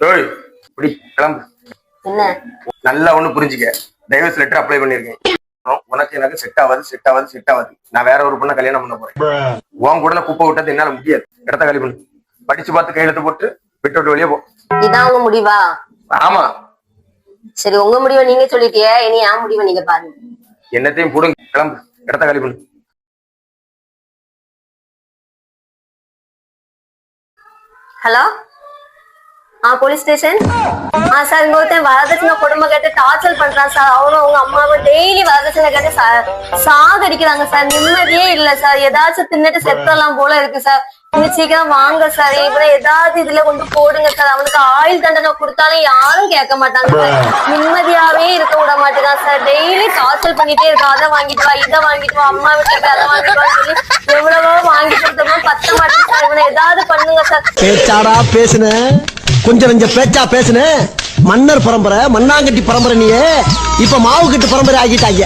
ஏய் இப்படி கிளம்பு. என்ன நல்லா ஒண்ணு புரிஞ்சுக்க, டைவர்ஸ் லெட்டர் அப்ளை பண்ணிருக்கேன். உனக்கு எனக்கு செட் ஆகாது. நான் வேற ஒரு பொண்ணை கல்யாணம் பண்ண போறேன். உன் கூட குப்பை விட்டது என்னால முடியாது. இடத்த காலி பண்ணு. படிச்சு பார்த்து கையெழுத்து போட்டு விட்டு வெளியே போ. இதான் உங்க முடிவா? ஆமா. சரி, உங்க முடிவை நீங்க சொல்லிட்டியே, இனி என் முடிவை நீங்க பாருங்க. என்னத்தையும் போடுங்க, கிளம்பு. இடத்த காலி பண்ணு. Hello, police station. சார், இங்க ஒருத்தன் வரதட்சணை கொடுமை கேட்டு டார்ச்சர் பண்றான் சார். அவரும் அவங்க அம்மாவை டெய்லி வரதட்சணை கேட்டு சாகடிக்கிறாங்க சார். நிம்மதியே இல்ல சார். ஏதாச்சும் தின்னுட்டு செத்தலாம் போல இருக்கு சார். நீங்க சீக்கிரம் வாங்க சார். இப்ப ஏதாவது இதுல கொண்டு போடுங்க சார். அவனுக்கு ஆயுள் தண்டனை கொடுத்தாலும் யாரும் கேட்க மாட்டாங்க சார். நிம்மதியாவே இருக்க விட மாட்டேங்கான் சார். டெய்லி டார்ச்சர் பண்ணிட்டே இருக்கா. அதை வாங்கிட்டு வா, இதை வாங்கிட்டு வா, அம்மா வீட்டுக்கு அதை வாங்கிட்டு வா சொல்லி எவ்வளவோ வாங்கி கொடுத்தோம், பத்த மாட்டேங்க சார். இவனை ஏதாவது பண்ணுங்க சார். பேச்சாடா பேசுன, கொஞ்சம் கொஞ்சம் பேச்சா பேசுன. மன்னர் பரம்பரை, மண்ணாங்கட்டி பரம்பரை. நீ இப்ப மாவு கட்டு பரம்பரை ஆகிட்டாங்க.